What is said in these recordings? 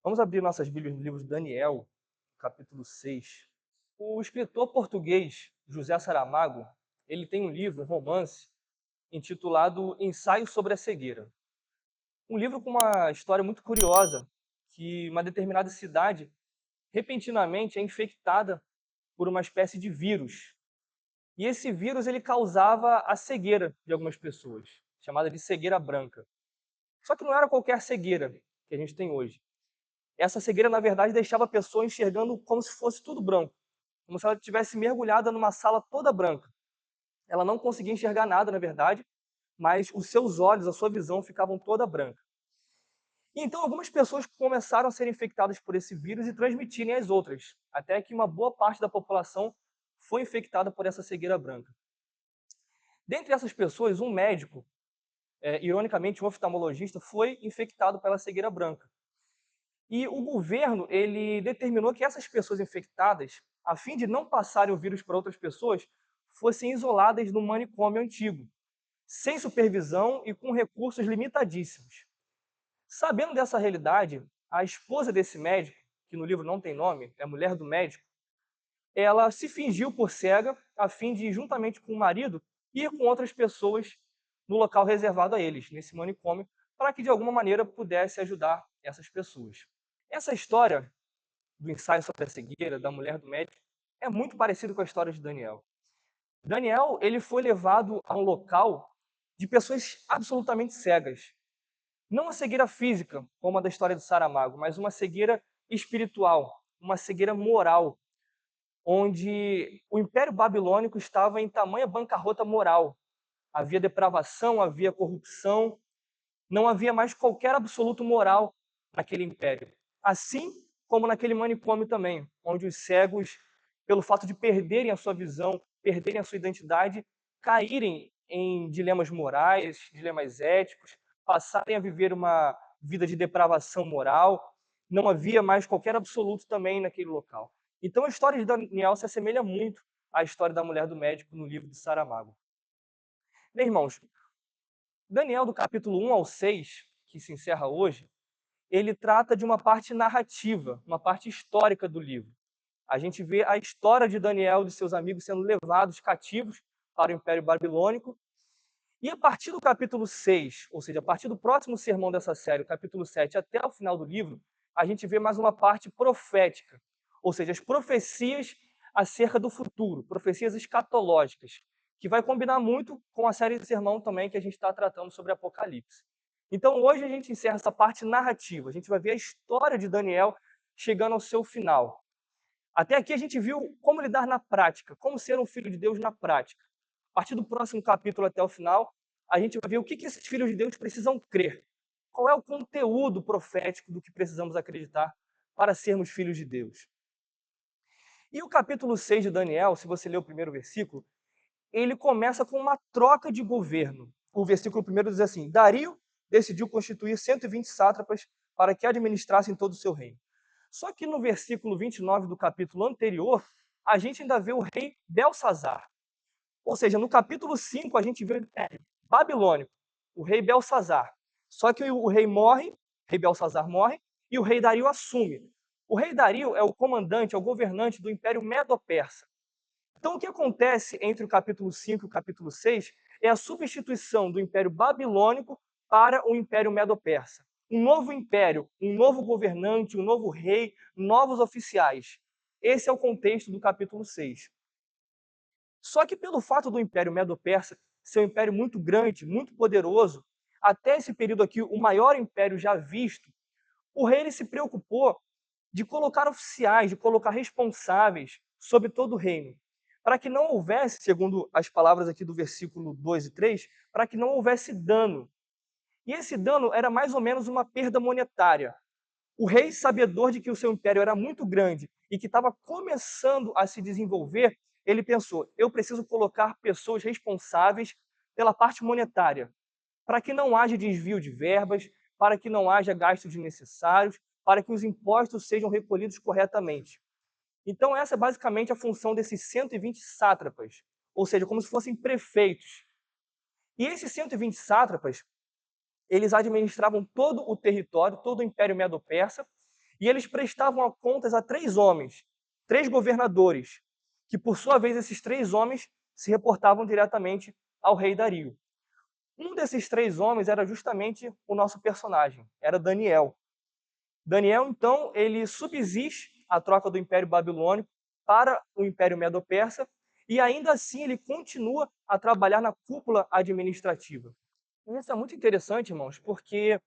Vamos abrir nossas Bíblias no livro de Daniel, capítulo 6. O escritor português José Saramago, ele tem um livro, um romance, intitulado Ensaio sobre a Cegueira. Um livro com uma história muito curiosa, que uma determinada cidade repentinamente é infectada por uma espécie de vírus. E esse vírus ele causava a cegueira de algumas pessoas, chamada de cegueira branca. Só que não era qualquer cegueira que a gente tem hoje. Essa cegueira, na verdade, deixava a pessoa enxergando como se fosse tudo branco, como se ela tivesse mergulhada numa sala toda branca. Ela não conseguia enxergar nada, na verdade, mas os seus olhos, a sua visão ficavam toda branca. E então algumas pessoas começaram a ser infectadas por esse vírus e transmitirem às outras, até que uma boa parte da população foi infectada por essa cegueira branca. Dentre essas pessoas, um médico, ironicamente um oftalmologista, foi infectado pela cegueira branca. E o governo, ele determinou que essas pessoas infectadas, a fim de não passarem o vírus para outras pessoas, fossem isoladas no manicômio antigo, sem supervisão e com recursos limitadíssimos. Sabendo dessa realidade, a esposa desse médico, que no livro não tem nome, é a mulher do médico, ela se fingiu por cega a fim de, juntamente com o marido, ir com outras pessoas no local reservado a eles, nesse manicômio, para que de alguma maneira pudesse ajudar essas pessoas. Essa história do ensaio sobre a cegueira, da mulher do médico, é muito parecido com a história de Daniel. Daniel, ele foi levado a um local de pessoas absolutamente cegas. Não uma cegueira física, como a da história do Saramago, mas uma cegueira espiritual, uma cegueira moral, onde o Império Babilônico estava em tamanha bancarrota moral. Havia depravação, havia corrupção, não havia mais qualquer absoluto moral naquele império. Assim como naquele manicômio também, onde os cegos, pelo fato de perderem a sua visão, perderem a sua identidade, caírem em dilemas morais, dilemas éticos, passarem a viver uma vida de depravação moral, não havia mais qualquer absoluto também naquele local. Então a história de Daniel se assemelha muito à história da mulher do médico no livro de Saramago. Bem, irmãos, Daniel, do capítulo 1 ao 6, que se encerra hoje, ele trata de uma parte narrativa, uma parte histórica do livro. A gente vê a história de Daniel e de seus amigos sendo levados cativos para o Império Babilônico. E a partir do capítulo 6, ou seja, a partir do próximo sermão dessa série, o capítulo 7, até o final do livro, a gente vê mais uma parte profética, ou seja, as profecias acerca do futuro, profecias escatológicas, que vai combinar muito com a série de sermão também que a gente está tratando sobre Apocalipse. Então, hoje a gente encerra essa parte narrativa, a gente vai ver a história de Daniel chegando ao seu final. Até aqui a gente viu como lidar na prática, como ser um filho de Deus na prática. A partir do próximo capítulo até o final, a gente vai ver o que esses filhos de Deus precisam crer. Qual é o conteúdo profético do que precisamos acreditar para sermos filhos de Deus. E o capítulo 6 de Daniel, se você ler o primeiro versículo, ele começa com uma troca de governo. O versículo primeiro diz assim: Dario decidiu constituir 120 sátrapas para que administrassem todo o seu reino. Só que no versículo 29 do capítulo anterior, a gente ainda vê o rei Belsazar. Ou seja, no capítulo 5 a gente vê o Império Babilônico, o rei Belsazar. Só que o rei morre, o rei Belsazar morre, e o rei Dario assume. O rei Dario é o comandante, é o governante do Império Medo-Persa. Então, o que acontece entre o capítulo 5 e o capítulo 6 é a substituição do Império Babilônico para o Império Medo-Persa. Um novo império, um novo governante, um novo rei, novos oficiais. Esse é o contexto do capítulo 6. Só que pelo fato do Império Medo-Persa ser um império muito grande, muito poderoso, até esse período aqui, o maior império já visto, o rei ele se preocupou de colocar oficiais, de colocar responsáveis sobre todo o reino, para que não houvesse, segundo as palavras aqui do versículo 2 e 3, para que não houvesse dano. E esse dano era mais ou menos uma perda monetária. O rei, sabedor de que o seu império era muito grande e que estava começando a se desenvolver, ele pensou: eu preciso colocar pessoas responsáveis pela parte monetária, para que não haja desvio de verbas, para que não haja gastos desnecessários, para que os impostos sejam recolhidos corretamente. Então, essa é basicamente a função desses 120 sátrapas, ou seja, como se fossem prefeitos. E esses 120 sátrapas, eles administravam todo o território, todo o Império Medo-Persa, E eles prestavam contas a três homens, três governadores, que por sua vez esses três homens se reportavam diretamente ao rei Dario. Um desses três homens era justamente o nosso personagem, era Daniel. Daniel, então, ele subsiste a troca do Império Babilônico para o Império Medo-Persa e ainda assim ele continua a trabalhar na cúpula administrativa. E isso é muito interessante, irmãos, porque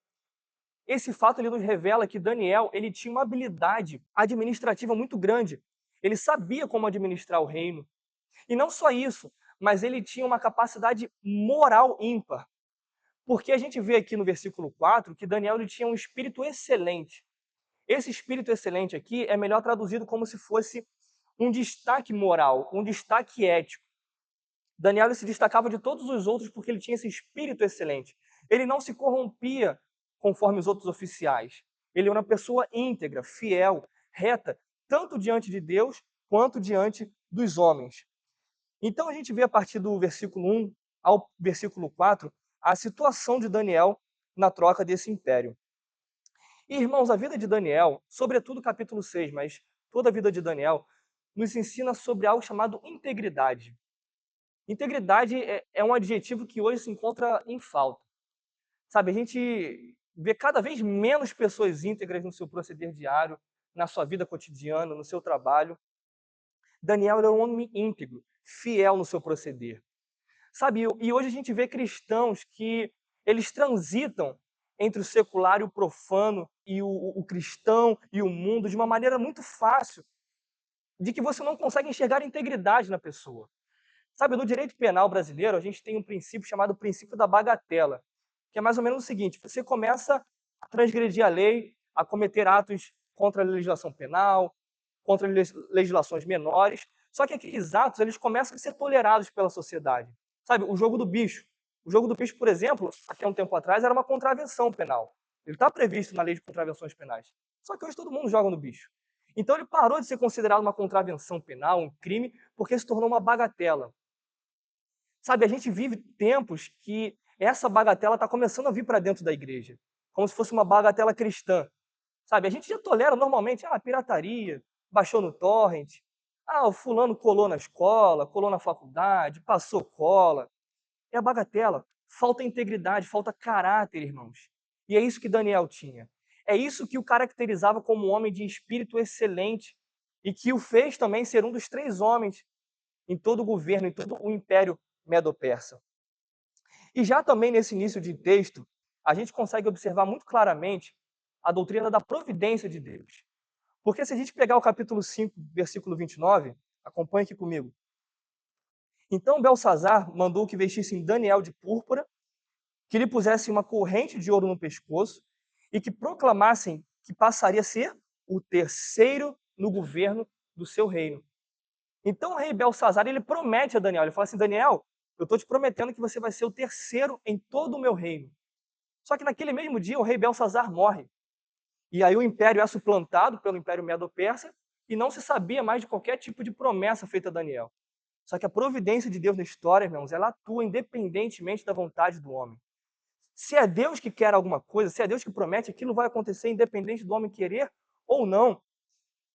esse fato ele nos revela que Daniel ele tinha uma habilidade administrativa muito grande. Ele sabia como administrar o reino. E não só isso, mas ele tinha uma capacidade moral ímpar. Porque a gente vê aqui no versículo 4 que Daniel ele tinha um espírito excelente. Esse espírito excelente aqui é melhor traduzido como se fosse um destaque moral, um destaque ético. Daniel ele se destacava de todos os outros porque ele tinha esse espírito excelente. Ele não se corrompia conforme os outros oficiais. Ele era uma pessoa íntegra, fiel, reta, tanto diante de Deus quanto diante dos homens. Então a gente vê a partir do versículo 1 ao versículo 4 a situação de Daniel na troca desse império. E, irmãos, a vida de Daniel, sobretudo o capítulo 6, mas toda a vida de Daniel, nos ensina sobre algo chamado integridade. Integridade é um adjetivo que hoje se encontra em falta. Sabe, a gente vê cada vez menos pessoas íntegras no seu proceder diário, na sua vida cotidiana, no seu trabalho. Daniel era um homem íntegro, fiel no seu proceder. Sabe, e hoje a gente vê cristãos que eles transitam entre o secular e o profano, e o cristão e o mundo, de uma maneira muito fácil, de que você não consegue enxergar integridade na pessoa. Sabe, no direito penal brasileiro, a gente tem um princípio chamado princípio da bagatela, que é mais ou menos o seguinte: você começa a transgredir a lei, a cometer atos contra a legislação penal, contra legislações menores, só que aqueles atos eles começam a ser tolerados pela sociedade. Sabe, o jogo do bicho. O jogo do bicho, por exemplo, até um tempo atrás, era uma contravenção penal. Ele está previsto na lei de contravenções penais. Só que hoje todo mundo joga no bicho. Então ele parou de ser considerado uma contravenção penal, um crime, porque se tornou uma bagatela. Sabe, a gente vive tempos que essa bagatela está começando a vir para dentro da igreja, como se fosse uma bagatela cristã. Sabe, a gente já tolera normalmente, pirataria, baixou no torrent, o fulano colou na escola, colou na faculdade, passou cola. É a bagatela. Falta integridade, falta caráter, irmãos. E é isso que Daniel tinha. É isso que o caracterizava como um homem de espírito excelente e que o fez também ser um dos três homens em todo o governo, em todo o império medo-persa. E já também nesse início de texto, a gente consegue observar muito claramente a doutrina da providência de Deus. Porque se a gente pegar o capítulo 5, versículo 29, acompanhe aqui comigo. Então Belsazar mandou que vestissem Daniel de púrpura, que lhe pusessem uma corrente de ouro no pescoço e que proclamassem que passaria a ser o terceiro no governo do seu reino. Então o rei Belsazar ele promete a Daniel, ele fala assim: Daniel, eu estou te prometendo que você vai ser o terceiro em todo o meu reino. Só que naquele mesmo dia o rei Belsazar morre. E aí o império é suplantado pelo Império Medo-Persa e não se sabia mais de qualquer tipo de promessa feita a Daniel. Só que a providência de Deus na história, irmãos, ela atua independentemente da vontade do homem. Se é Deus que quer alguma coisa, se é Deus que promete, aquilo vai acontecer independente do homem querer ou não.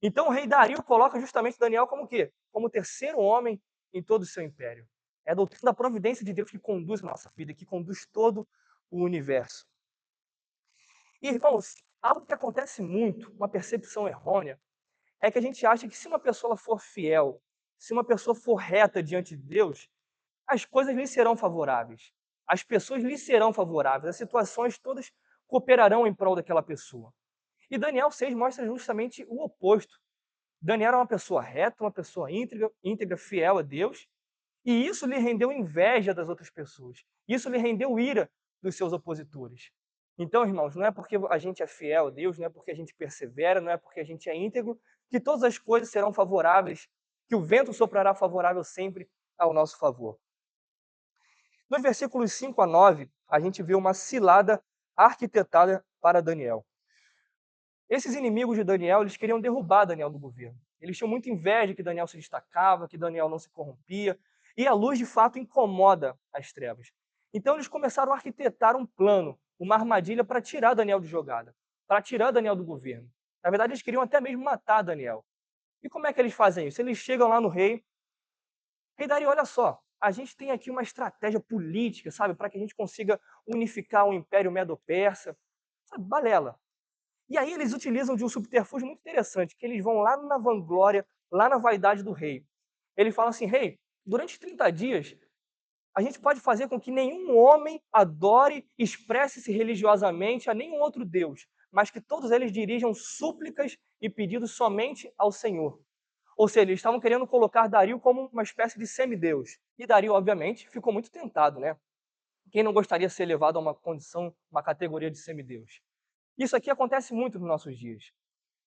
Então o rei Dario coloca justamente Daniel como o quê? Como o terceiro homem em todo o seu império. É a doutrina da providência de Deus que conduz a nossa vida, que conduz todo o universo. E, irmãos, algo que acontece muito, uma percepção errônea, é que a gente acha que se uma pessoa for fiel, se uma pessoa for reta diante de Deus, as coisas lhe serão favoráveis. As pessoas lhe serão favoráveis, as situações todas cooperarão em prol daquela pessoa. E Daniel 6 mostra justamente o oposto. Daniel era uma pessoa reta, uma pessoa íntegra, fiel a Deus, e isso lhe rendeu inveja das outras pessoas. Isso lhe rendeu ira dos seus opositores. Então, irmãos, não é porque a gente é fiel a Deus, não é porque a gente persevera, não é porque a gente é íntegro, que todas as coisas serão favoráveis, que o vento soprará favorável sempre ao nosso favor. Nos versículos 5 a 9, a gente vê uma cilada arquitetada para Daniel. Esses inimigos de Daniel, eles queriam derrubar Daniel do governo. Eles tinham muita inveja que Daniel se destacava, que Daniel não se corrompia, e a luz de fato incomoda as trevas. Então eles começaram a arquitetar um plano, uma armadilha para tirar Daniel de jogada, para tirar Daniel do governo. Na verdade, eles queriam até mesmo matar Daniel. E como é que eles fazem isso? Eles chegam lá no rei: "Rei Dario, olha só, a gente tem aqui uma estratégia política, sabe, para que a gente consiga unificar o Império Medo-Persa", sabe, balela. E aí eles utilizam de um subterfúgio muito interessante, que eles vão lá na vanglória, lá na vaidade do rei. Ele fala assim: "Rei, durante 30 dias, a gente pode fazer com que nenhum homem adore, expresse-se religiosamente a nenhum outro deus, mas que todos eles dirijam súplicas e pedidos somente ao Senhor." Ou seja, eles estavam querendo colocar Dario como uma espécie de semideus. E Dario, obviamente, ficou muito tentado, né? Quem não gostaria de ser elevado a uma condição, uma categoria de semideus? Isso aqui acontece muito nos nossos dias.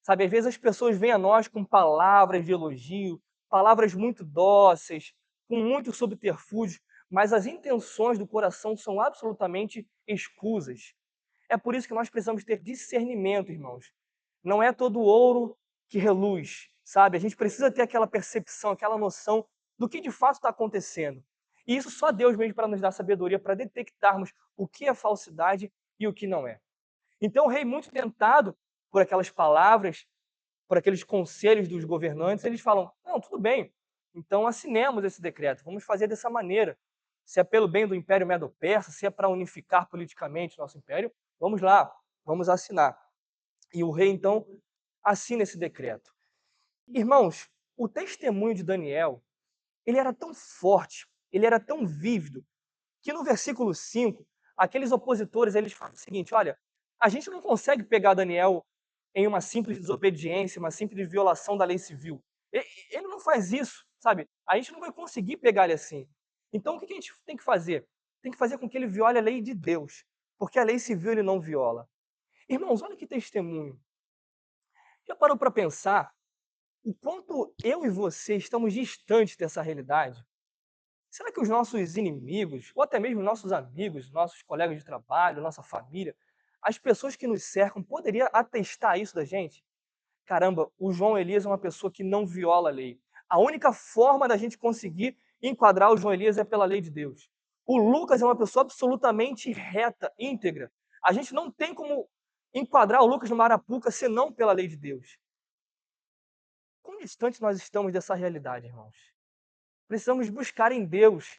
Sabe, às vezes as pessoas vêm a nós com palavras de elogio, palavras muito dóceis, com muito subterfúgio, mas as intenções do coração são absolutamente escusas. É por isso que nós precisamos ter discernimento, irmãos. Não é todo ouro que reluz, sabe? A gente precisa ter aquela percepção, aquela noção do que de fato está acontecendo. E isso só Deus mesmo para nos dar sabedoria, para detectarmos o que é falsidade e o que não é. Então o rei, muito tentado por aquelas palavras, por aqueles conselhos dos governantes, eles falam: "Não, tudo bem, então assinemos esse decreto, vamos fazer dessa maneira. Se é pelo bem do Império Medo-Persa, se é para unificar politicamente o nosso império, vamos lá, vamos assinar." E o rei, então, assina esse decreto. Irmãos, o testemunho de Daniel, ele era tão forte, ele era tão vívido, que no versículo 5, aqueles opositores, eles falam o seguinte: "Olha, a gente não consegue pegar Daniel em uma simples desobediência, uma simples violação da lei civil. Ele não faz isso, sabe? A gente não vai conseguir pegar ele assim. Então, o que a gente tem que fazer? Tem que fazer com que ele viole a lei de Deus, porque a lei civil ele não viola." Irmãos, olha que testemunho. Já parou para pensar o quanto eu e você estamos distantes dessa realidade? Será que os nossos inimigos, ou até mesmo nossos amigos, nossos colegas de trabalho, nossa família, as pessoas que nos cercam, poderia atestar isso da gente? Caramba, o João Elias é uma pessoa que não viola a lei. A única forma da gente conseguir enquadrar o João Elias é pela lei de Deus. O Lucas é uma pessoa absolutamente reta, íntegra. A gente não tem como enquadrar o Lucas no Arapuca senão pela lei de Deus. Quão distante nós estamos dessa realidade, irmãos? Precisamos buscar em Deus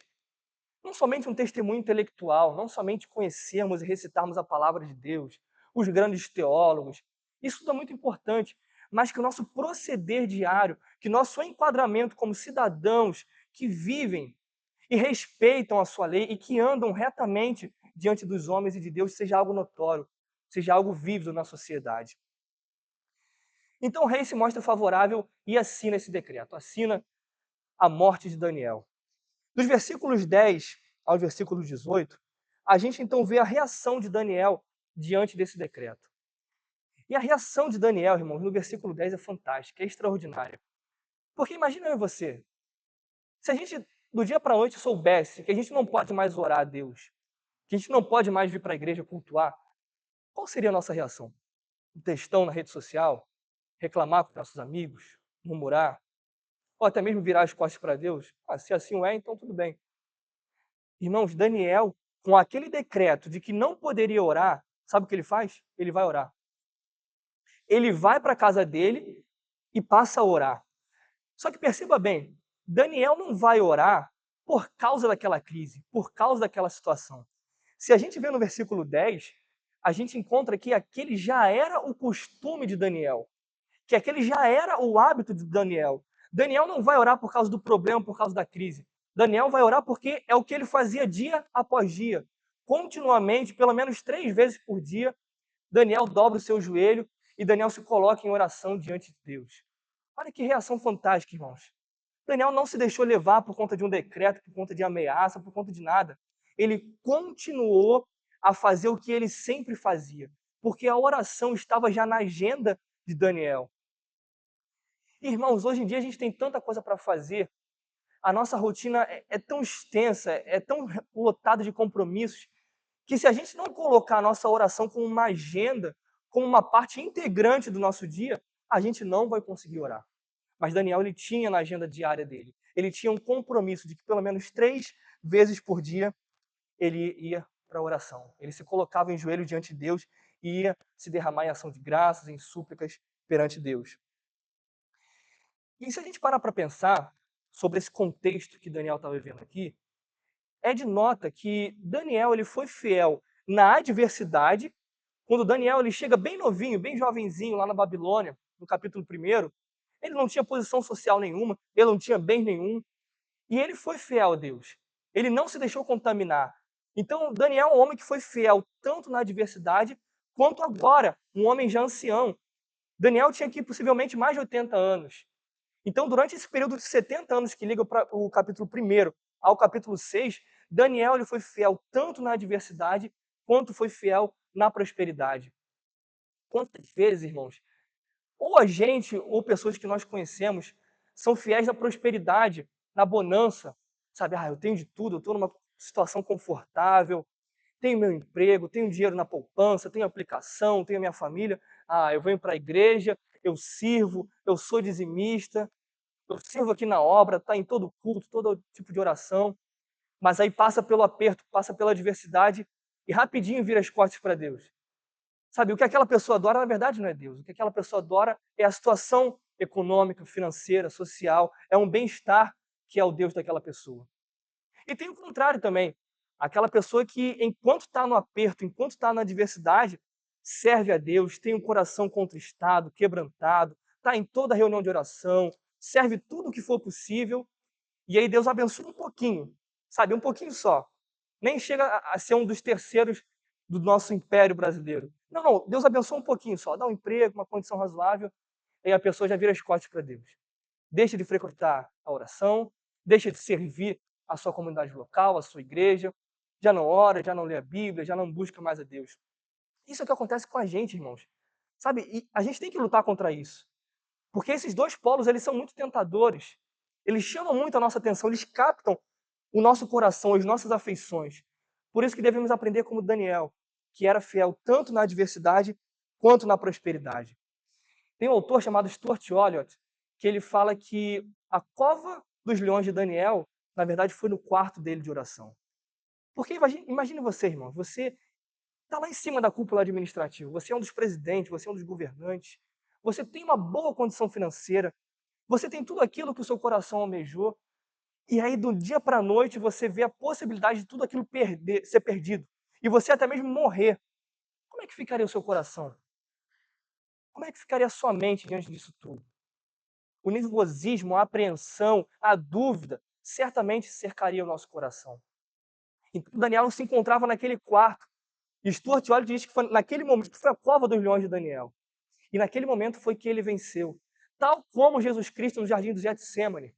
não somente um testemunho intelectual, não somente conhecermos e recitarmos a palavra de Deus, os grandes teólogos, isso tudo é muito importante, mas que o nosso proceder diário, que nosso enquadramento como cidadãos que vivem e respeitam a sua lei e que andam retamente diante dos homens e de Deus seja algo notório, seja algo vívido na sociedade. Então o rei se mostra favorável e assina esse decreto, assina a morte de Daniel. Dos versículos 10 ao versículo 18, a gente então vê a reação de Daniel diante desse decreto. E a reação de Daniel, irmãos, no versículo 10 é fantástica, é extraordinária. Porque imagina eu e você, se a gente do dia para a noite soubesse que a gente não pode mais orar a Deus, que a gente não pode mais vir para a igreja cultuar, qual seria a nossa reação? Um textão na rede social? Reclamar com nossos amigos? Murmurar? Ou até mesmo virar as costas para Deus? Ah, se assim é, então tudo bem. Irmãos, Daniel, com aquele decreto de que não poderia orar, sabe o que ele faz? Ele vai orar. Ele vai para a casa dele e passa a orar. Só que perceba bem, Daniel não vai orar por causa daquela crise, por causa daquela situação. Se a gente vê no versículo 10, a gente encontra que aquele já era o costume de Daniel, que aquele já era o hábito de Daniel. Daniel não vai orar por causa do problema, por causa da crise. Daniel vai orar porque é o que ele fazia dia após dia. Continuamente, pelo menos 3 vezes por dia, Daniel dobra o seu joelho e Daniel se coloca em oração diante de Deus. Olha que reação fantástica, irmãos. Daniel não se deixou levar por conta de um decreto, por conta de ameaça, por conta de nada. Ele continuou a fazer o que ele sempre fazia, porque a oração estava já na agenda de Daniel. Irmãos, hoje em dia a gente tem tanta coisa para fazer, a nossa rotina é tão extensa, é tão lotada de compromissos, que se a gente não colocar a nossa oração como uma agenda, como uma parte integrante do nosso dia, a gente não vai conseguir orar. Mas Daniel, ele tinha na agenda diária dele, ele tinha um compromisso de que pelo menos 3 vezes por dia ele ia para a oração. Ele se colocava em joelho diante de Deus e ia se derramar em ação de graças, em súplicas perante Deus. E se a gente parar para pensar sobre esse contexto que Daniel está vivendo aqui, é de nota que Daniel ele foi fiel na adversidade. Quando Daniel ele chega bem novinho, bem jovenzinho lá na Babilônia, no capítulo 1, ele não tinha posição social nenhuma, ele não tinha bem nenhum, e ele foi fiel a Deus. Ele não se deixou contaminar. Então, Daniel é um homem que foi fiel tanto na adversidade, quanto agora, um homem já ancião. Daniel tinha aqui possivelmente mais de 80 anos. Então, durante esse período de 70 anos que liga para o capítulo 1 ao capítulo 6, Daniel ele foi fiel tanto na adversidade, quanto foi fiel na prosperidade. Quantas vezes, irmãos, ou a gente, ou pessoas que nós conhecemos, são fiéis na prosperidade, na bonança, sabe? Eu tenho de tudo, eu estou numa situação confortável, tenho meu emprego, tenho dinheiro na poupança, tenho aplicação, tenho a minha família. Eu venho para a igreja, eu sirvo, eu sou dizimista, eu sirvo aqui na obra, está em todo culto, todo tipo de oração, mas aí passa pelo aperto, passa pela adversidade e rapidinho vira as costas para Deus. Sabe, o que aquela pessoa adora, na verdade, não é Deus. O que aquela pessoa adora é a situação econômica, financeira, social, é um bem-estar que é o Deus daquela pessoa. E tem o contrário também. Aquela pessoa que, enquanto está no aperto, enquanto está na adversidade, serve a Deus, tem um coração contristado, quebrantado, está em toda reunião de oração, serve tudo o que for possível, e aí Deus abençoa um pouquinho, sabe, um pouquinho só. Nem chega a ser um dos terceiros do nosso império brasileiro. Não, não, Deus abençoa um pouquinho só, dá um emprego, uma condição razoável, e a pessoa já vira as costas para Deus. Deixa de frequentar a oração, deixa de servir a sua comunidade local, a sua igreja, já não ora, já não lê a Bíblia, já não busca mais a Deus. Isso é o que acontece com a gente, irmãos. Sabe, e a gente tem que lutar contra isso. Porque esses dois polos, eles são muito tentadores. Eles chamam muito a nossa atenção, eles captam o nosso coração, as nossas afeições. Por isso que devemos aprender como Daniel, que era fiel tanto na adversidade quanto na prosperidade. Tem um autor chamado Stuart Olliott, que ele fala que a cova dos leões de Daniel, na verdade, foi no quarto dele de oração. Porque imagine você, irmão, você está lá em cima da cúpula administrativa, você é um dos presidentes, você é um dos governantes, você tem uma boa condição financeira, você tem tudo aquilo que o seu coração almejou, e aí do dia para a noite você vê a possibilidade de tudo aquilo ser perdido, e você até mesmo morrer. Como é que ficaria o seu coração? Como é que ficaria a sua mente diante disso tudo? O nervosismo, a apreensão, a dúvida, certamente cercaria o nosso coração. Então Daniel se encontrava naquele quarto, e Stuart Olliott diz que foi naquele momento, foi a cova dos leões de Daniel. E naquele momento foi que ele venceu. Tal como Jesus Cristo no jardim do Getsemane.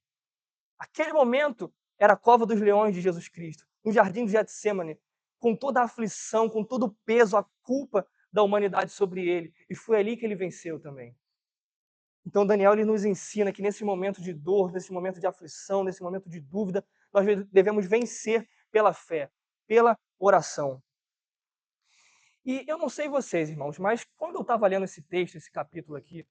Aquele momento era a cova dos leões de Jesus Cristo, no jardim do Getsemane, com toda a aflição, com todo o peso, a culpa da humanidade sobre ele. E foi ali que ele venceu também. Então Daniel ele nos ensina que nesse momento de dor, nesse momento de aflição, nesse momento de dúvida, nós devemos vencer pela fé, pela oração. E eu não sei vocês, irmãos, mas quando eu estava lendo esse texto, esse capítulo aqui,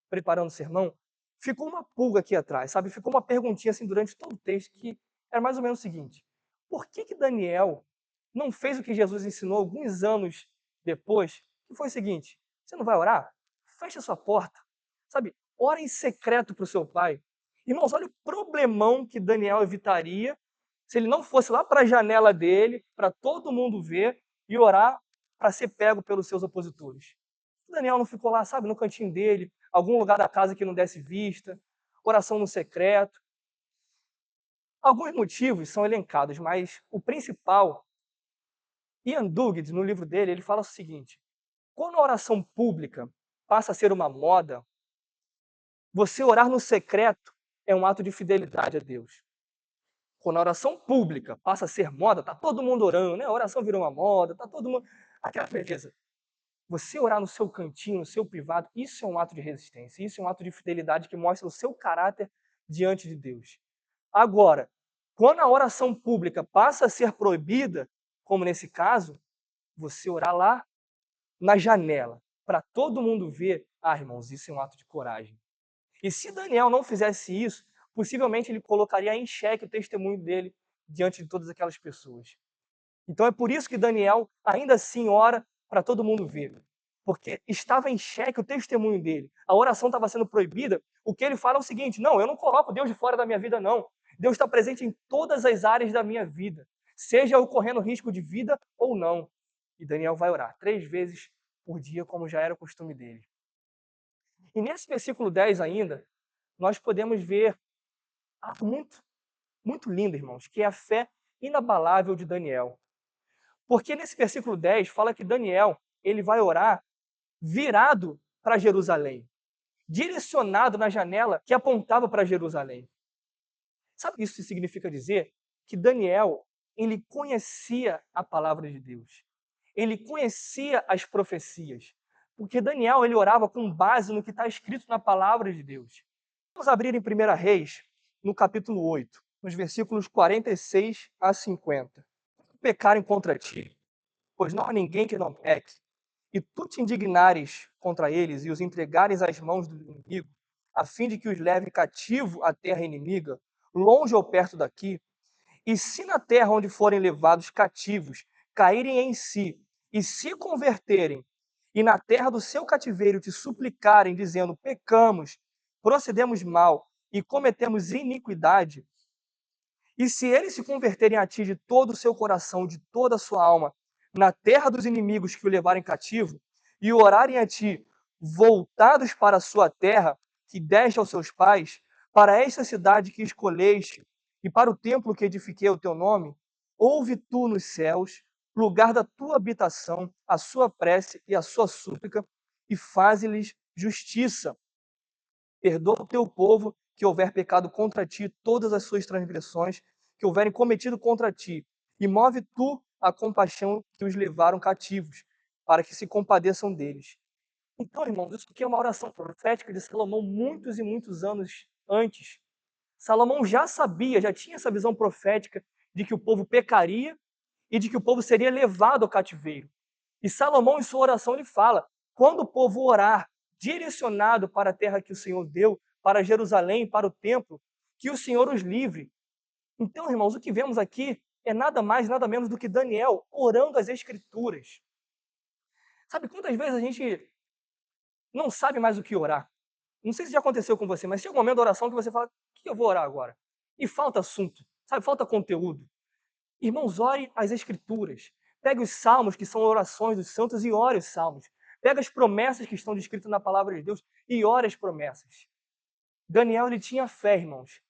preparando o sermão, ficou uma pulga aqui atrás, sabe? Ficou uma perguntinha assim durante todo o texto que era mais ou menos o seguinte: por que que Daniel não fez o que Jesus ensinou alguns anos depois? Que foi o seguinte: você não vai orar? Fecha sua porta, sabe? Ora em secreto para o seu pai. Irmãos, olha o problemão que Daniel evitaria se ele não fosse lá para a janela dele, para todo mundo ver e orar para ser pego pelos seus opositores. O Daniel não ficou lá, sabe, no cantinho dele, algum lugar da casa que não desse vista, oração no secreto. Alguns motivos são elencados, mas o principal, Ian Duguid, no livro dele, ele fala o seguinte: quando a oração pública passa a ser uma moda, você orar no secreto é um ato de fidelidade a Deus. Quando a oração pública passa a ser moda, tá todo mundo orando, né? A oração virou uma moda, tá todo mundo. Aquela beleza. Você orar no seu cantinho, no seu privado, isso é um ato de resistência, isso é um ato de fidelidade que mostra o seu caráter diante de Deus. Agora, quando a oração pública passa a ser proibida, como nesse caso, você orar lá na janela, para todo mundo ver, irmãos, isso é um ato de coragem. E se Daniel não fizesse isso, possivelmente ele colocaria em xeque o testemunho dele diante de todas aquelas pessoas. Então é por isso que Daniel ainda assim ora para todo mundo ver. porque estava em xeque o testemunho dele. A oração estava sendo proibida. O que ele fala é o seguinte: não, eu não coloco Deus de fora da minha vida, não. Deus está presente em todas as áreas da minha vida, seja eu correndo risco de vida ou não. E Daniel vai orar 3 vezes por dia, como já era o costume dele. E nesse versículo 10 ainda, nós podemos ver algo muito, muito lindo, irmãos, que é a fé inabalável de Daniel. Porque nesse versículo 10 fala que Daniel, ele vai orar virado para Jerusalém, direcionado na janela que apontava para Jerusalém. Sabe o que isso significa dizer? Que Daniel, ele conhecia a palavra de Deus. Ele conhecia as profecias. Porque Daniel, ele orava com base no que está escrito na palavra de Deus. Vamos abrir em 1 Reis, no capítulo 8, nos versículos 46 a 50. Pecarem contra ti, pois não há ninguém que não peque, e tu te indignares contra eles e os entregares às mãos do inimigo, a fim de que os leve cativo à terra inimiga, longe ou perto daqui, e se na terra onde forem levados cativos caírem em si e se converterem, e na terra do seu cativeiro te suplicarem, dizendo: pecamos, procedemos mal e cometemos iniquidade, e se eles se converterem a ti de todo o seu coração, de toda a sua alma, na terra dos inimigos que o levarem cativo, e orarem a ti, voltados para a sua terra, que deste aos seus pais, para esta cidade que escolheste, e para o templo que edifiquei ao teu nome, ouve tu nos céus, lugar da tua habitação, a sua prece e a sua súplica, e faze-lhes justiça. Perdoa o teu povo que houver pecado contra ti, todas as suas transgressões que houverem cometido contra ti, e move tu a compaixão que os levaram cativos, para que se compadeçam deles. Então, irmãos, isso aqui é uma oração profética de Salomão muitos e muitos anos antes. Salomão já sabia, já tinha essa visão profética de que o povo pecaria e de que o povo seria levado ao cativeiro. E Salomão, em sua oração, ele fala: quando o povo orar direcionado para a terra que o Senhor deu, para Jerusalém, para o templo, que o Senhor os livre. Então, irmãos, o que vemos aqui é nada mais, nada menos do que Daniel orando as Escrituras. Sabe quantas vezes a gente não sabe mais o que orar? Não sei se já aconteceu com você, mas chega um momento da oração que você fala: o que eu vou orar agora? E falta assunto, sabe? Falta conteúdo. Irmãos, ore as Escrituras. Pegue os salmos, que são orações dos santos, e ore os salmos. Pega as promessas que estão descritas na palavra de Deus e ore as promessas. Daniel, ele tinha fé, irmãos,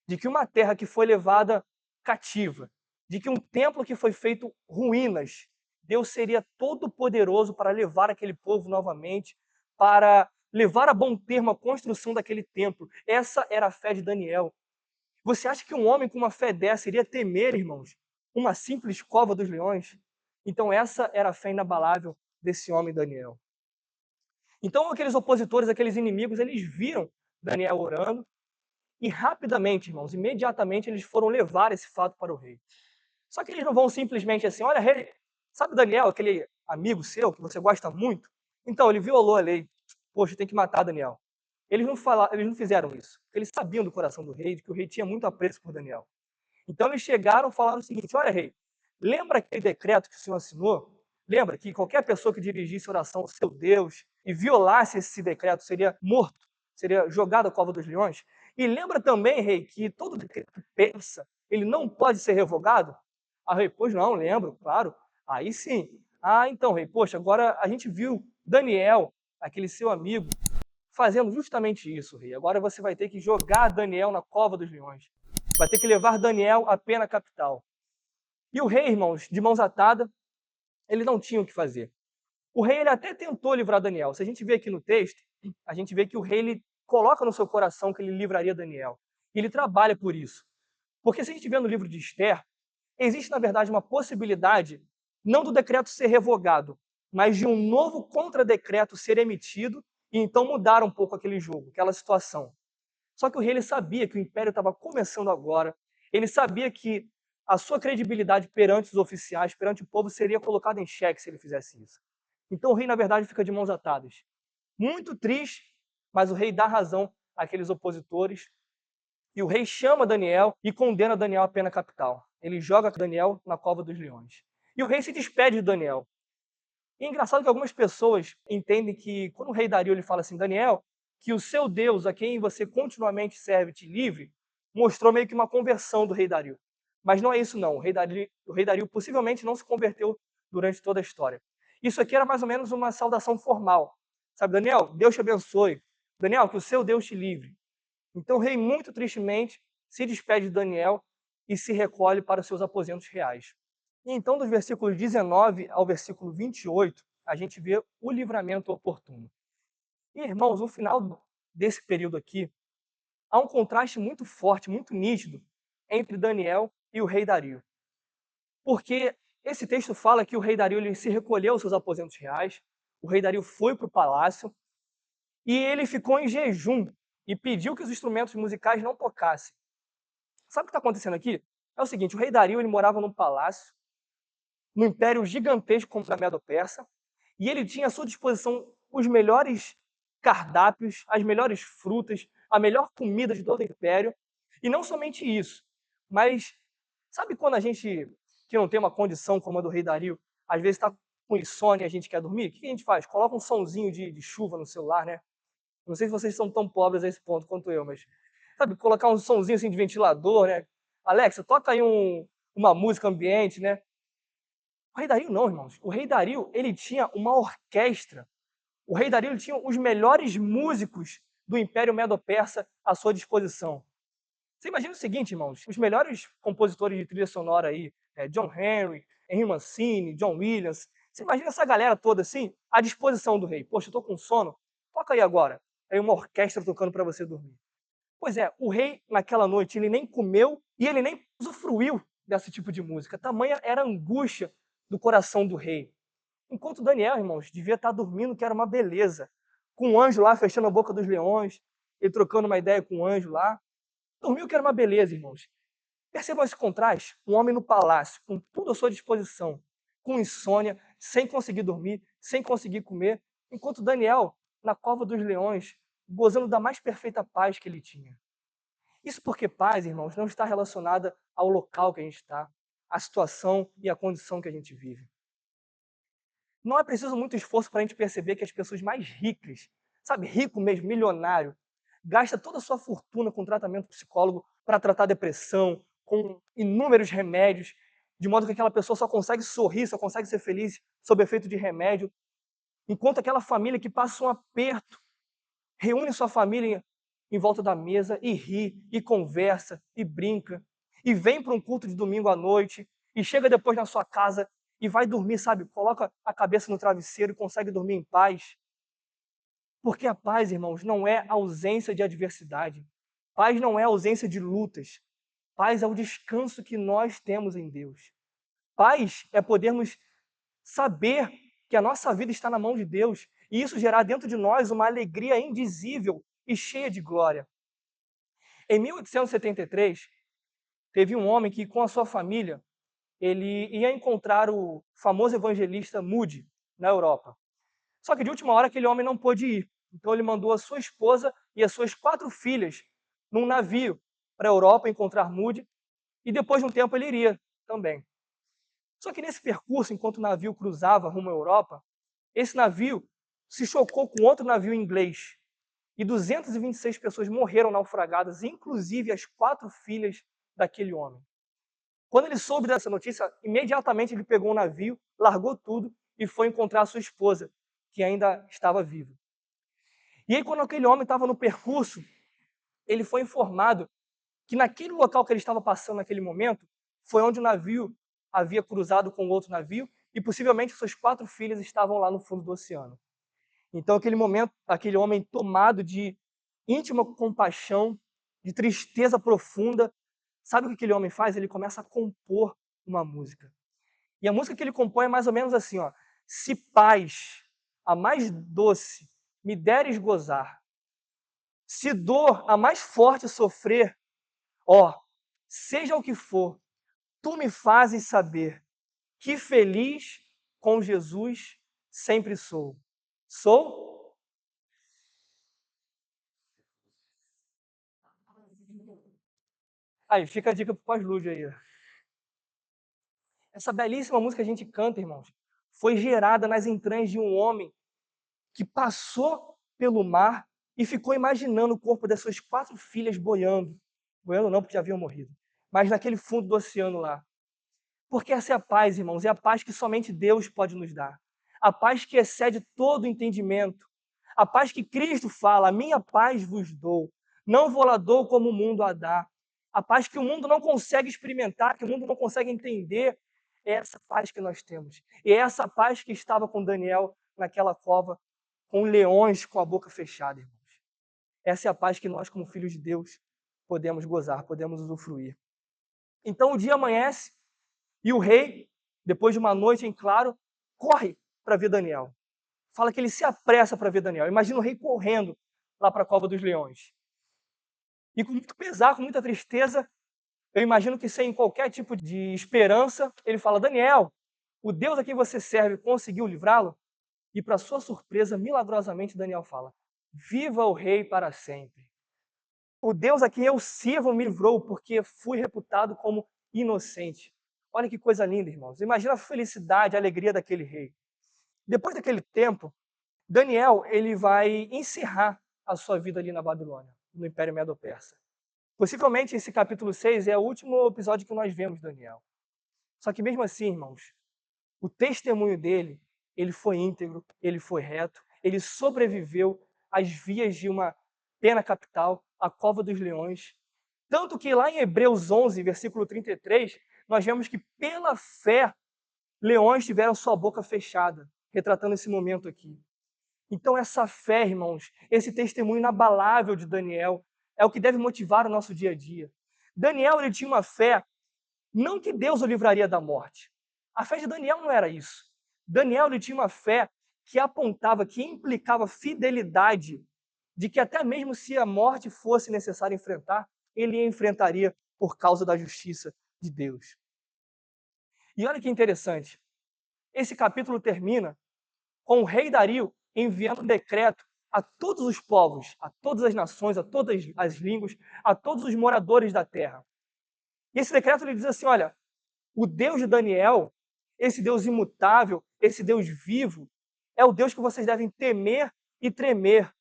de que uma terra que foi levada cativa, de que um templo que foi feito ruínas, Deus seria todo poderoso para levar aquele povo novamente, para levar a bom termo a construção daquele templo. Essa era a fé de Daniel. Você acha que um homem com uma fé dessa iria temer, irmãos, uma simples cova dos leões? Então essa era a fé inabalável desse homem Daniel. Então aqueles opositores, aqueles inimigos, eles viram Daniel orando e rapidamente, irmãos, imediatamente eles foram levar esse fato para o rei. Só que eles não vão simplesmente assim: olha, rei, sabe Daniel, aquele amigo seu que você gosta muito? Então, ele violou a lei. Poxa, tem que matar Daniel. Eles não fizeram isso. Eles sabiam do coração do rei, de que o rei tinha muito apreço por Daniel. Então eles chegaram e falaram o seguinte: olha, rei, lembra aquele decreto que o senhor assinou? Lembra que qualquer pessoa que dirigisse oração ao seu Deus e violasse esse decreto seria morto, seria jogado à cova dos leões? E lembra também, rei, que todo decreto que pensa, ele não pode ser revogado? Ah, rei, pois não, lembro, claro. Aí sim. Ah, então, rei, poxa, agora a gente viu Daniel, aquele seu amigo, fazendo justamente isso, rei. Agora você vai ter que jogar Daniel na cova dos leões. Vai ter que levar Daniel à pena capital. E o rei, irmãos, de mãos atadas, ele não tinha o que fazer. O rei ele até tentou livrar Daniel. Se a gente vê aqui no texto, a gente vê que o rei ele coloca no seu coração que ele livraria Daniel. E ele trabalha por isso. Porque se a gente vê no livro de Esther, existe, na verdade, uma possibilidade, não do decreto ser revogado, mas de um novo contradecreto ser emitido e então mudar um pouco aquele jogo, aquela situação. Só que o rei ele sabia que o império estava começando agora, ele sabia que a sua credibilidade perante os oficiais, perante o povo, seria colocada em xeque se ele fizesse isso. Então o rei, na verdade, fica de mãos atadas. Muito triste, mas o rei dá razão àqueles opositores. E o rei chama Daniel e condena Daniel à pena capital. Ele joga Daniel na cova dos leões. E o rei se despede de Daniel. E é engraçado que algumas pessoas entendem que quando o rei Dario ele fala assim: Daniel, que o seu Deus, a quem você continuamente serve, te livre, mostrou meio que uma conversão do rei Dario. Mas não é isso não. O rei Dario possivelmente não se converteu durante toda a história. Isso aqui era mais ou menos uma saudação formal. Sabe, Daniel, Deus te abençoe. Daniel, que o seu Deus te livre. Então o rei, muito tristemente, se despede de Daniel e se recolhe para os seus aposentos reais. E então, dos versículos 19 ao versículo 28, a gente vê o livramento oportuno. E, irmãos, no final desse período aqui, há um contraste muito forte, muito nítido, entre Daniel e o rei Dario. Porque esse texto fala que o rei Dario ele se recolheu aos seus aposentos reais, o rei Dario foi para o palácio e ele ficou em jejum e pediu que os instrumentos musicais não tocassem. Sabe o que está acontecendo aqui? É o seguinte, o rei Dario ele morava num palácio, num império gigantesco como o da Medo-Persa, e ele tinha à sua disposição os melhores cardápios, as melhores frutas, a melhor comida de todo o império. E não somente isso, mas sabe quando a gente que não tem uma condição como a do rei Dario, às vezes está com insônia e a gente quer dormir? O que a gente faz? Coloca um sonzinho de chuva no celular, né? Não sei se vocês são tão pobres a esse ponto quanto eu, mas sabe, colocar um sonzinho assim de ventilador, né? Alexa, toca aí uma música ambiente, né? O rei Dario não, irmãos. O rei Dario, ele tinha uma orquestra. O rei Dario ele tinha os melhores músicos do Império Medo-Persa à sua disposição. Você imagina o seguinte, irmãos, os melhores compositores de trilha sonora aí, John Henry, Henry Mancini, John Williams. Você imagina essa galera toda assim, à disposição do rei. Poxa, eu tô com sono, toca aí agora. Aí uma orquestra tocando para você dormir. Pois é, o rei naquela noite ele nem comeu e ele nem usufruiu desse tipo de música. Tamanha era a angústia do coração do rei. Enquanto Daniel, irmãos, devia estar dormindo, que era uma beleza. Com um anjo lá fechando a boca dos leões, ele trocando uma ideia com o anjo lá. Dormiu que era uma beleza, irmãos. Percebam esse contraste? Um homem no palácio, com tudo à sua disposição, com insônia, sem conseguir dormir, sem conseguir comer, enquanto Daniel, na cova dos leões, gozando da mais perfeita paz que ele tinha. Isso porque paz, irmãos, não está relacionada ao local que a gente está, à situação e à condição que a gente vive. Não é preciso muito esforço para a gente perceber que as pessoas mais ricas, sabe, rico mesmo, milionário, gasta toda a sua fortuna com tratamento psicólogo para tratar depressão, com inúmeros remédios, de modo que aquela pessoa só consegue sorrir, só consegue ser feliz sob efeito de remédio, enquanto aquela família que passa um aperto, reúne sua família em volta da mesa e ri, e conversa, e brinca, e vem para um culto de domingo à noite, e chega depois na sua casa e vai dormir, sabe? Coloca a cabeça no travesseiro e consegue dormir em paz. Porque a paz, irmãos, não é ausência de adversidade. Paz não é ausência de lutas. Paz é o descanso que nós temos em Deus. Paz é podermos saber que a nossa vida está na mão de Deus e isso gerar dentro de nós uma alegria indizível e cheia de glória. Em 1873, teve um homem que, com a sua família, ele ia encontrar o famoso evangelista Moody na Europa. Só que de última hora aquele homem não pôde ir. Então ele mandou a sua esposa e as suas 4 filhas num navio para a Europa encontrar Moody e depois de um tempo ele iria também. Só que nesse percurso, enquanto o navio cruzava rumo à Europa, esse navio se chocou com outro navio inglês e 226 pessoas morreram naufragadas, inclusive as 4 filhas daquele homem. Quando ele soube dessa notícia, imediatamente ele pegou um navio, largou tudo e foi encontrar a sua esposa, que ainda estava viva. E aí, quando aquele homem estava no percurso, ele foi informado que naquele local que ele estava passando naquele momento, foi onde o navio havia cruzado com outro navio e possivelmente suas 4 filhas estavam lá no fundo do oceano. Então, aquele momento, aquele homem tomado de íntima compaixão, de tristeza profunda, sabe o que aquele homem faz? Ele começa a compor uma música. E a música que ele compõe é mais ou menos assim, ó: se paz, a mais doce, me deres gozar, se dor, a mais forte sofrer, ó, seja o que for, tu me fazes saber que feliz com Jesus sempre sou. Sou? Aí, fica a dica pro pós-lúdio aí. Essa belíssima música que a gente canta, irmãos, foi gerada nas entranhas de um homem que passou pelo mar e ficou imaginando o corpo das suas 4 filhas boiando. Boiando não, porque já haviam morrido. Mas naquele fundo do oceano lá. Porque essa é a paz, irmãos, é a paz que somente Deus pode nos dar. A paz que excede todo o entendimento. A paz que Cristo fala: a minha paz vos dou. Não vou lá dou como o mundo a dá. A paz que o mundo não consegue experimentar, que o mundo não consegue entender. É essa paz que nós temos. E é essa paz que estava com Daniel naquela cova, com leões com a boca fechada, irmãos. Essa é a paz que nós, como filhos de Deus, podemos gozar, podemos usufruir. Então o dia amanhece e o rei, depois de uma noite em claro, corre para ver Daniel. Fala que ele se apressa para ver Daniel. Imagina o rei correndo lá para a cova dos leões. E com muito pesar, com muita tristeza, eu imagino que sem qualquer tipo de esperança, ele fala: Daniel, o Deus a quem você serve conseguiu livrá-lo? E para sua surpresa, milagrosamente, Daniel fala: viva o rei para sempre. O Deus a quem eu sirvo me livrou porque fui reputado como inocente. Olha que coisa linda, irmãos. Imagina a felicidade, a alegria daquele rei. Depois daquele tempo, Daniel ele vai encerrar a sua vida ali na Babilônia, no Império Medo-Persa. Possivelmente esse capítulo 6 é o último episódio que nós vemos Daniel. Só que mesmo assim, irmãos, o testemunho dele, ele foi íntegro, ele foi reto, ele sobreviveu às vias de uma pena capital, a cova dos leões. Tanto que lá em Hebreus 11, versículo 33, nós vemos que pela fé, leões tiveram sua boca fechada, retratando esse momento aqui. Então essa fé, irmãos, esse testemunho inabalável de Daniel, é o que deve motivar o nosso dia a dia. Daniel, ele tinha uma fé, não que Deus o livraria da morte. A fé de Daniel não era isso. Daniel, ele tinha uma fé que apontava, que implicava fidelidade, de que até mesmo se a morte fosse necessário enfrentar, ele a enfrentaria por causa da justiça de Deus. E olha que interessante, esse capítulo termina com o rei Dario enviando um decreto a todos os povos, a todas as nações, a todas as línguas, a todos os moradores da terra. E esse decreto ele diz assim: olha, o Deus de Daniel, esse Deus imutável, esse Deus vivo, é o Deus que vocês devem temer e tremer.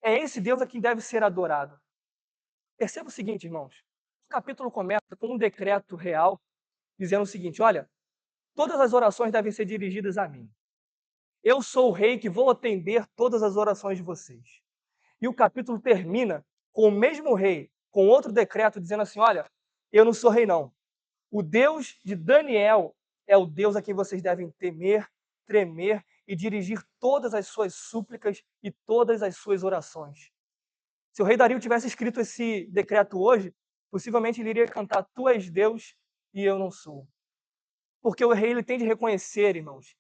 É esse Deus a quem deve ser adorado. Perceba o seguinte, irmãos. O capítulo começa com um decreto real, dizendo o seguinte: olha, todas as orações devem ser dirigidas a mim. Eu sou o rei que vou atender todas as orações de vocês. E o capítulo termina com o mesmo rei, com outro decreto, dizendo assim: olha, eu não sou rei, não. O Deus de Daniel é o Deus a quem vocês devem temer, tremer e dirigir todas as suas súplicas e todas as suas orações. Se o rei Dario tivesse escrito esse decreto hoje, possivelmente ele iria cantar: Tu és Deus e eu não sou. Porque o rei ele tem de reconhecer, irmãos,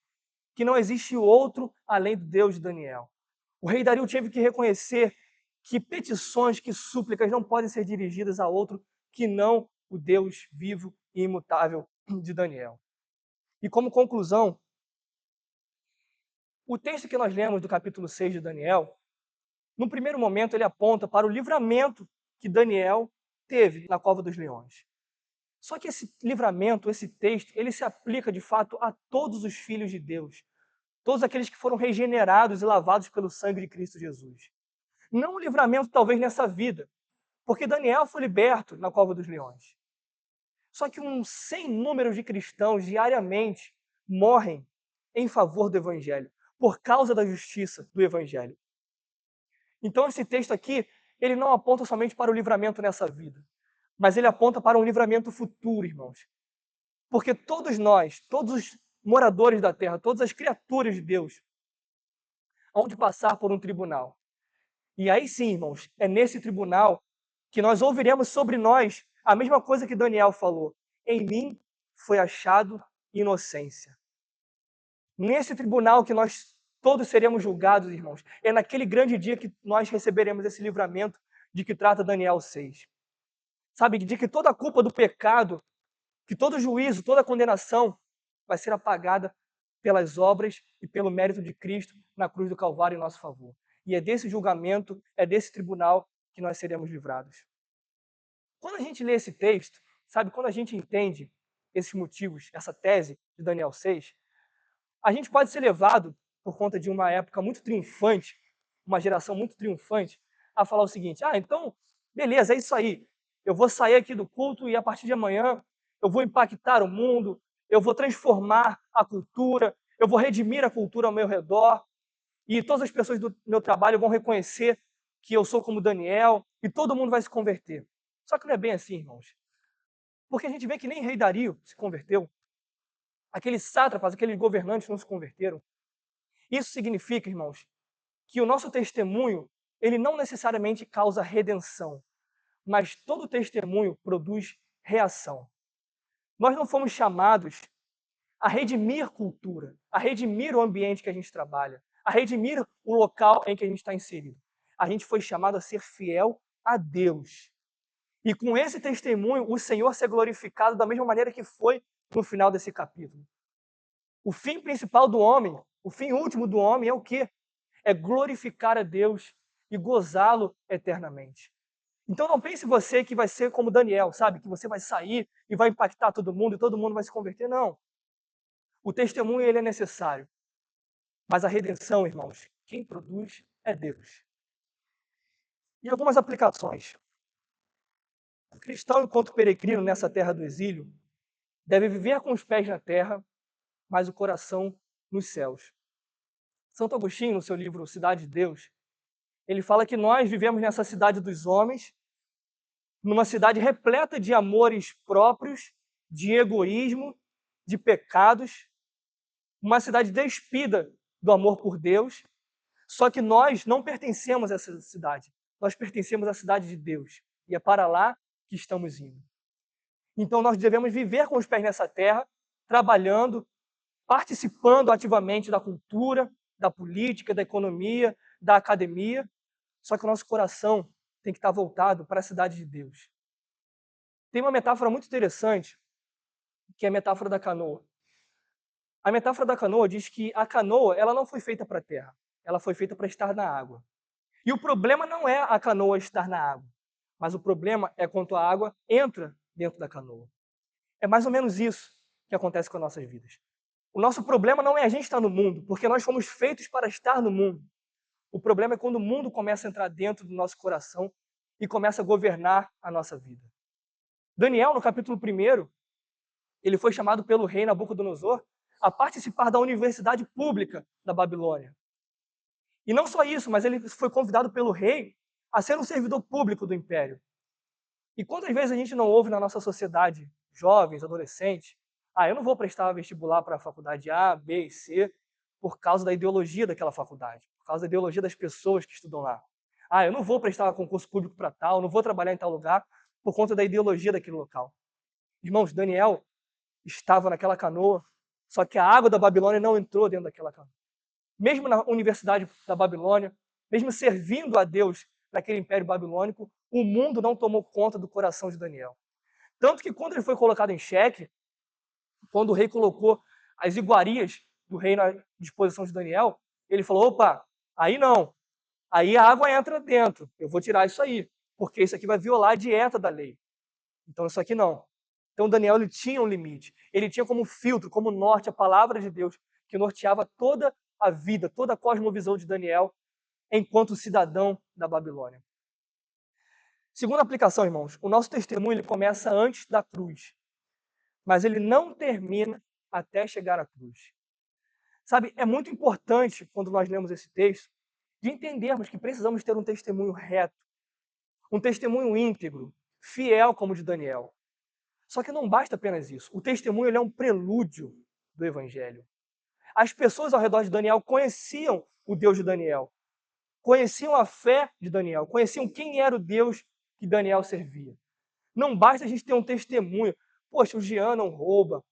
que não existe outro além do Deus de Daniel. O rei Dario teve que reconhecer que petições, que súplicas não podem ser dirigidas a outro que não o Deus vivo e imutável de Daniel. E como conclusão, o texto que nós lemos do capítulo 6 de Daniel, no primeiro momento ele aponta para o livramento que Daniel teve na cova dos leões. Só que esse livramento, esse texto, ele se aplica de fato a todos os filhos de Deus, todos aqueles que foram regenerados e lavados pelo sangue de Cristo Jesus. Não um livramento talvez nessa vida, porque Daniel foi liberto na cova dos leões. Só que um sem número de cristãos diariamente morrem em favor do evangelho, por causa da justiça do evangelho. Então esse texto aqui, ele não aponta somente para o livramento nessa vida, mas ele aponta para um livramento futuro, irmãos. Porque todos nós, todos os moradores da terra, todas as criaturas de Deus, hão de passar por um tribunal. E aí sim, irmãos, é nesse tribunal que nós ouviremos sobre nós a mesma coisa que Daniel falou: em mim foi achado inocência. Nesse tribunal que nós todos seremos julgados, irmãos, é naquele grande dia que nós receberemos esse livramento de que trata Daniel 6. Sabe, de que toda a culpa do pecado, que todo juízo, toda condenação vai ser apagada pelas obras e pelo mérito de Cristo na cruz do Calvário em nosso favor. E é desse julgamento, é desse tribunal que nós seremos livrados. Quando a gente lê esse texto, sabe, quando a gente entende esses motivos, essa tese de Daniel 6, A gente pode ser levado, por conta de uma época muito triunfante, uma geração muito triunfante, a falar o seguinte: ah, então, beleza, é isso aí. Eu vou sair aqui do culto e a partir de amanhã eu vou impactar o mundo, eu vou transformar a cultura, eu vou redimir a cultura ao meu redor, e todas as pessoas do meu trabalho vão reconhecer que eu sou como Daniel, e todo mundo vai se converter. Só que não é bem assim, irmãos. Porque a gente vê que nem rei Dario se converteu, aqueles sátrapas, aqueles governantes não se converteram. Isso significa, irmãos, que o nosso testemunho, ele não necessariamente causa redenção, mas todo testemunho produz reação. Nós não fomos chamados a redimir cultura, a redimir o ambiente que a gente trabalha, a redimir o local em que a gente está inserido. A gente foi chamado a ser fiel a Deus. E com esse testemunho, o Senhor ser glorificado da mesma maneira que foi no final desse capítulo. O fim principal do homem, o fim último do homem é o quê? É glorificar a Deus e gozá-lo eternamente. Então não pense você que vai ser como Daniel, sabe? Que você vai sair e vai impactar todo mundo e todo mundo vai se converter. Não. O testemunho ele é necessário. Mas a redenção, irmãos, quem produz é Deus. E algumas aplicações. O cristão, enquanto peregrino nessa terra do exílio, deve viver com os pés na terra, mas o coração nos céus. Santo Agostinho, no seu livro Cidade de Deus, ele fala que nós vivemos nessa cidade dos homens, numa cidade repleta de amores próprios, de egoísmo, de pecados, uma cidade despida do amor por Deus, só que nós não pertencemos a essa cidade, nós pertencemos à cidade de Deus, e é para lá que estamos indo. Então nós devemos viver com os pés nessa terra, trabalhando, participando ativamente da cultura, da política, da economia, da academia, só que o nosso coração tem que estar voltado para a cidade de Deus. Tem uma metáfora muito interessante, que é a metáfora da canoa. A metáfora da canoa diz que a canoa ela não foi feita para a terra, ela foi feita para estar na água. E o problema não é a canoa estar na água, mas o problema é quando a água entra dentro da canoa. É mais ou menos isso que acontece com as nossas vidas. O nosso problema não é a gente estar no mundo, porque nós fomos feitos para estar no mundo. O problema é quando o mundo começa a entrar dentro do nosso coração e começa a governar a nossa vida. Daniel, no capítulo 1, ele foi chamado pelo rei Nabucodonosor a participar da universidade pública da Babilônia. E não só isso, mas ele foi convidado pelo rei a ser um servidor público do império. E quantas vezes a gente não ouve na nossa sociedade, jovens, adolescentes, eu não vou prestar vestibular para a faculdade A, B e C por causa da ideologia daquela faculdade, por causa da ideologia das pessoas que estudam lá. Eu não vou prestar concurso público para tal, não vou trabalhar em tal lugar por conta da ideologia daquele local. Irmãos, Daniel estava naquela canoa, só que a água da Babilônia não entrou dentro daquela canoa. Mesmo na Universidade da Babilônia, mesmo servindo a Deus naquele império babilônico, o mundo não tomou conta do coração de Daniel. Tanto que quando ele foi colocado em xeque, quando o rei colocou as iguarias do reino à disposição de Daniel, ele falou: opa, aí não, aí a água entra dentro, eu vou tirar isso aí, porque isso aqui vai violar a dieta da lei. Então isso aqui não. Então Daniel ele tinha um limite, ele tinha como filtro, como norte a palavra de Deus, que norteava toda a vida, toda a cosmovisão de Daniel enquanto cidadão da Babilônia. Segunda aplicação, irmãos, o nosso testemunho ele começa antes da cruz, mas ele não termina até chegar à cruz. Sabe, é muito importante, quando nós lemos esse texto, de entendermos que precisamos ter um testemunho reto, um testemunho íntegro, fiel como o de Daniel. Só que não basta apenas isso. O testemunho ele é um prelúdio do evangelho. As pessoas ao redor de Daniel conheciam o Deus de Daniel, conheciam a fé de Daniel, conheciam quem era o Deus que Daniel servia. Não basta a gente ter um testemunho. Poxa, o Jean não rouba,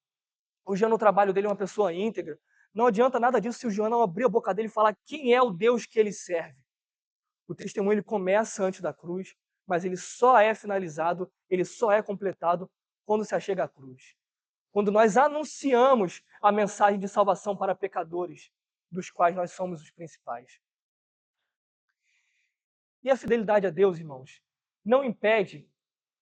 o Jean no trabalho dele é uma pessoa íntegra. Não adianta nada disso se o Jean não abrir a boca dele e falar quem é o Deus que ele serve. O testemunho ele começa antes da cruz, mas ele só é finalizado, ele só é completado quando se achega à cruz. Quando nós anunciamos a mensagem de salvação para pecadores, dos quais nós somos os principais. E a fidelidade a Deus, irmãos, não impede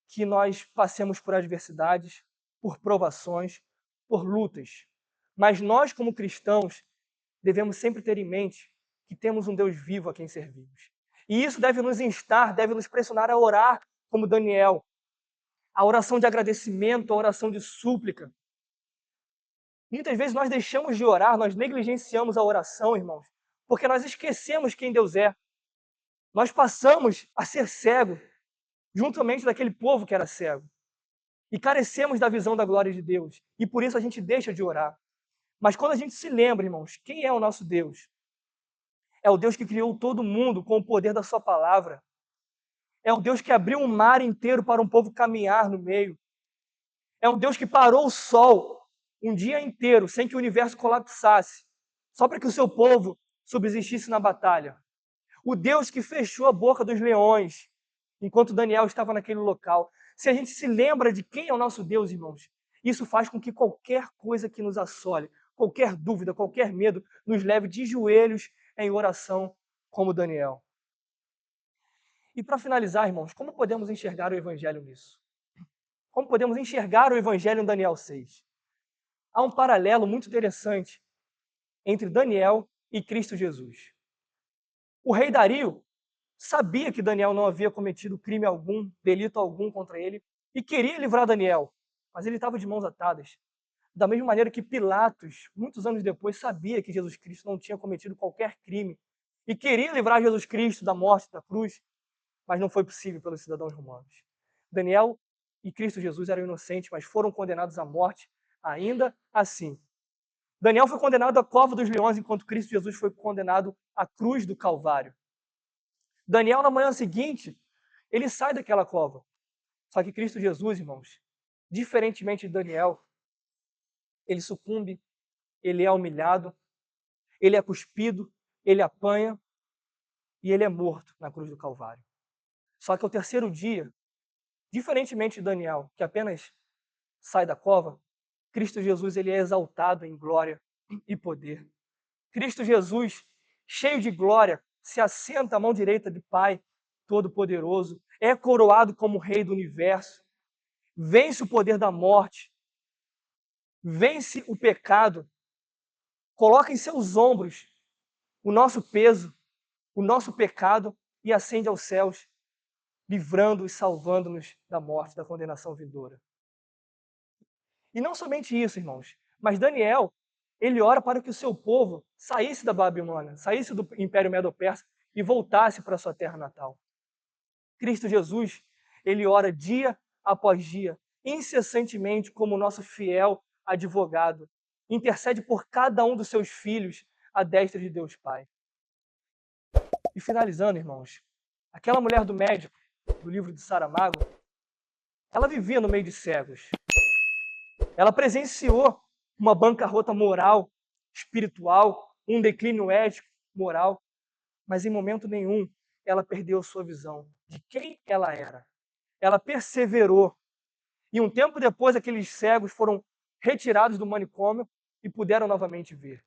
que nós passemos por adversidades, por provações, por lutas. Mas nós, como cristãos, devemos sempre ter em mente que temos um Deus vivo a quem servimos. E isso deve nos instar, deve nos pressionar a orar como Daniel. A oração de agradecimento, a oração de súplica. Muitas vezes nós deixamos de orar, nós negligenciamos a oração, irmãos, porque nós esquecemos quem Deus é. Nós passamos a ser cego, juntamente daquele povo que era cego. E carecemos da visão da glória de Deus. E por isso a gente deixa de orar. Mas quando a gente se lembra, irmãos, quem é o nosso Deus? É o Deus que criou todo mundo com o poder da sua palavra. É o Deus que abriu um mar inteiro para um povo caminhar no meio. É o Deus que parou o sol um dia inteiro sem que o universo colapsasse, só para que o seu povo subsistisse na batalha. O Deus que fechou a boca dos leões enquanto Daniel estava naquele local. Se a gente se lembra de quem é o nosso Deus, irmãos, isso faz com que qualquer coisa que nos assole, qualquer dúvida, qualquer medo, nos leve de joelhos em oração, como Daniel. E para finalizar, irmãos, como podemos enxergar o Evangelho nisso? Como podemos enxergar o Evangelho em Daniel 6? Há um paralelo muito interessante entre Daniel e Cristo Jesus. O rei Dario sabia que Daniel não havia cometido crime algum, delito algum contra ele, e queria livrar Daniel, mas ele estava de mãos atadas. Da mesma maneira que Pilatos, muitos anos depois, sabia que Jesus Cristo não tinha cometido qualquer crime e queria livrar Jesus Cristo da morte da cruz, mas não foi possível pelos cidadãos romanos. Daniel e Cristo Jesus eram inocentes, mas foram condenados à morte ainda assim. Daniel foi condenado à cova dos leões, enquanto Cristo Jesus foi condenado à cruz do Calvário. Daniel, na manhã seguinte, ele sai daquela cova. Só que Cristo Jesus, irmãos, diferentemente de Daniel, ele sucumbe, ele é humilhado, ele é cuspido, ele apanha e ele é morto na cruz do Calvário. Só que ao terceiro dia, diferentemente de Daniel, que apenas sai da cova, Cristo Jesus ele é exaltado em glória e poder. Cristo Jesus, cheio de glória, se assenta à mão direita do Pai Todo-Poderoso, é coroado como Rei do Universo, vence o poder da morte, vence o pecado, coloca em seus ombros o nosso peso, o nosso pecado e ascende aos céus, livrando e salvando-nos da morte, da condenação vindoura. E não somente isso, irmãos, mas Daniel, ele ora para que o seu povo saísse da Babilônia, saísse do Império Medo-Persa e voltasse para a sua terra natal. Cristo Jesus, ele ora dia após dia, incessantemente como nosso fiel advogado, intercede por cada um dos seus filhos à destra de Deus Pai. E finalizando, irmãos, aquela mulher do médico, do livro de Saramago, ela vivia no meio de cegos. Ela presenciou uma bancarrota moral, espiritual, um declínio ético, moral, mas em momento nenhum ela perdeu sua visão de quem ela era. Ela perseverou. E um tempo depois, aqueles cegos foram retirados do manicômio e puderam novamente ver.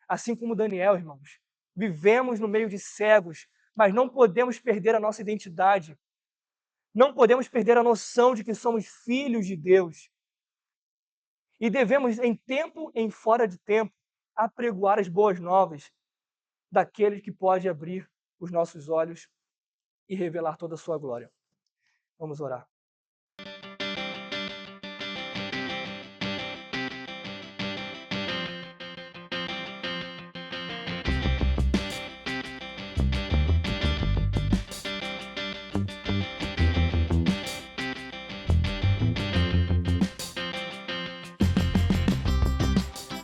Assim como Daniel, irmãos, vivemos no meio de cegos, mas não podemos perder a nossa identidade. Não podemos perder a noção de que somos filhos de Deus. E devemos, em tempo e em fora de tempo, apregoar as boas novas daquele que pode abrir os nossos olhos e revelar toda a sua glória. Vamos orar.